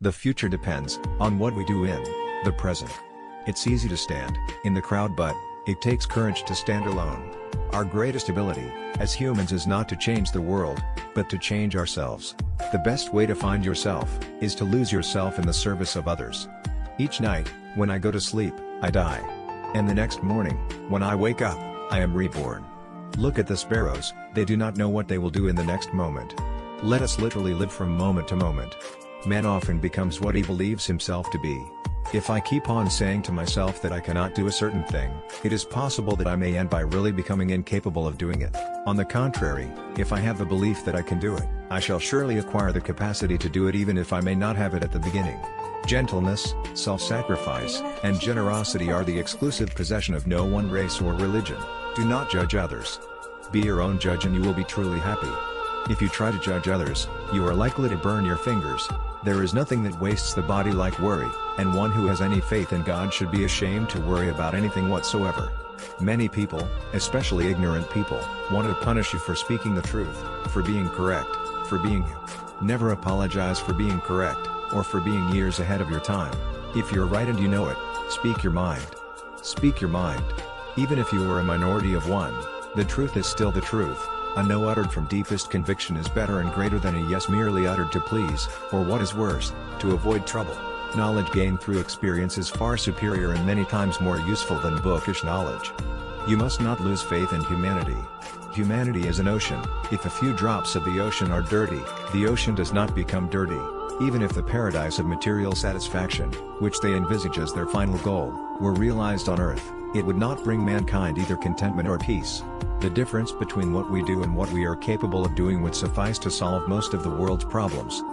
The future depends on what we do in the present. It's easy to stand in the crowd, but it takes courage to stand alone. Our greatest ability as humans is not to change the world, but to change ourselves. The best way to find yourself is to lose yourself in the service of others. Each night, when I go to sleep, I die. And the next morning, when I wake up, I am reborn. Look at the sparrows, they do not know what they will do in the next moment. Let us literally live from moment to moment. Man often becomes what he believes himself to be. If I keep on saying to myself that I cannot do a certain thing, it is possible that I may end by really becoming incapable of doing it. On the contrary, if I have the belief that I can do it, I shall surely acquire the capacity to do it even if I may not have it at the beginning. Gentleness, self-sacrifice, and generosity are the exclusive possession of no one race or religion. Do not judge others. Be your own judge and you will be truly happy. If you try to judge others, you are likely to burn your fingers. There is nothing that wastes the body like worry, and one who has any faith in God should be ashamed to worry about anything whatsoever. Many people, especially ignorant people, want to punish you for speaking the truth, for being correct, for being you. Never apologize for being correct, or for being years ahead of your time. If you're right and you know it, speak your mind. Speak your mind. Even if you are a minority of one, the truth is still the truth. A no uttered from deepest conviction is better and greater than a yes merely uttered to please, or what is worse, to avoid trouble. Knowledge gained through experience is far superior and many times more useful than bookish knowledge. You must not lose faith in humanity. Humanity is an ocean. If a few drops of the ocean are dirty, the ocean does not become dirty. Even if the paradise of material satisfaction, which they envisage as their final goal, were realized on earth, it would not bring mankind either contentment or peace. The difference between what we do and what we are capable of doing would suffice to solve most of the world's problems.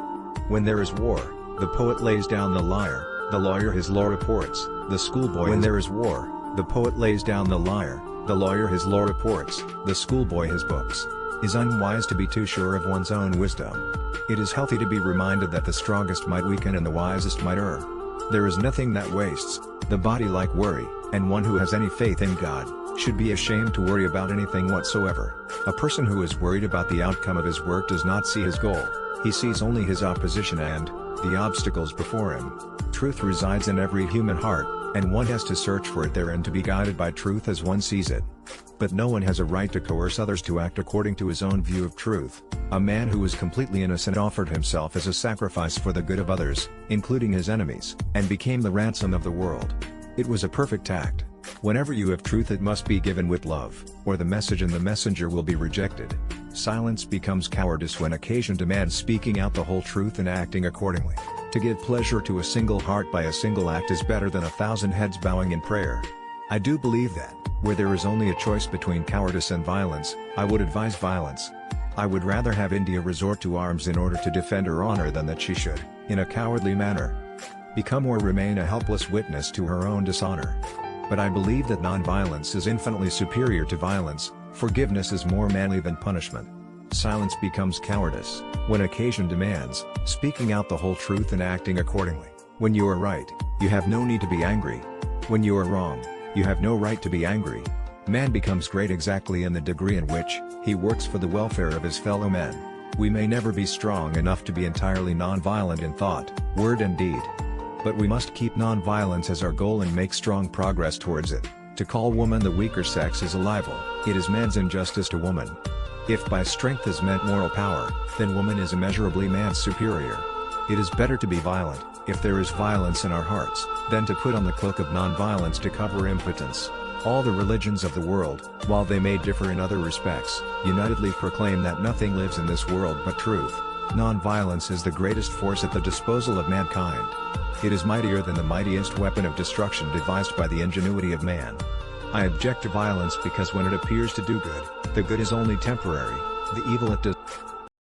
When there is war, the poet lays down the lyre, the lawyer his law reports, the schoolboy. When there is war, the poet lays down the lyre, the lawyer his law reports, the schoolboy his books. It is unwise to be too sure of one's own wisdom. It is healthy to be reminded that the strongest might weaken and the wisest might err. There is nothing that wastes the body like worry, and one who has any faith in God should be ashamed to worry about anything whatsoever. A person who is worried about the outcome of his work does not see his goal, he sees only his opposition and the obstacles before him. Truth resides in every human heart, and one has to search for it therein to be guided by truth as one sees it. But no one has a right to coerce others to act according to his own view of truth. A man who was completely innocent offered himself as a sacrifice for the good of others, including his enemies, and became the ransom of the world. It was a perfect act. Whenever you have truth, it must be given with love, or the message and the messenger will be rejected. Silence becomes cowardice when occasion demands speaking out the whole truth and acting accordingly. To give pleasure to a single heart by a single act is better than 1,000 heads bowing in prayer. I do believe that, where there is only a choice between cowardice and violence, I would advise violence. I would rather have India resort to arms in order to defend her honor than that she should, in a cowardly manner, become or remain a helpless witness to her own dishonor. But I believe that non-violence is infinitely superior to violence. Forgiveness is more manly than punishment. Silence becomes cowardice when occasion demands speaking out the whole truth and acting accordingly. When you are right, you have no need to be angry. When you are wrong, you have no right to be angry. Man becomes great exactly in the degree in which he works for the welfare of his fellow men. We may never be strong enough to be entirely non-violent in thought, word and deed. But we must keep non-violence as our goal and make strong progress towards it. To call woman the weaker sex is a libel. It is man's injustice to woman. If by strength is meant moral power, then woman is immeasurably man's superior. It is better to be violent, if there is violence in our hearts, than to put on the cloak of non-violence to cover impotence. All the religions of the world, while they may differ in other respects, unitedly proclaim that nothing lives in this world but truth. Non-violence is the greatest force at the disposal of mankind. It is mightier than the mightiest weapon of destruction devised by the ingenuity of man. I object to violence because when it appears to do good, the good is only temporary, the evil it does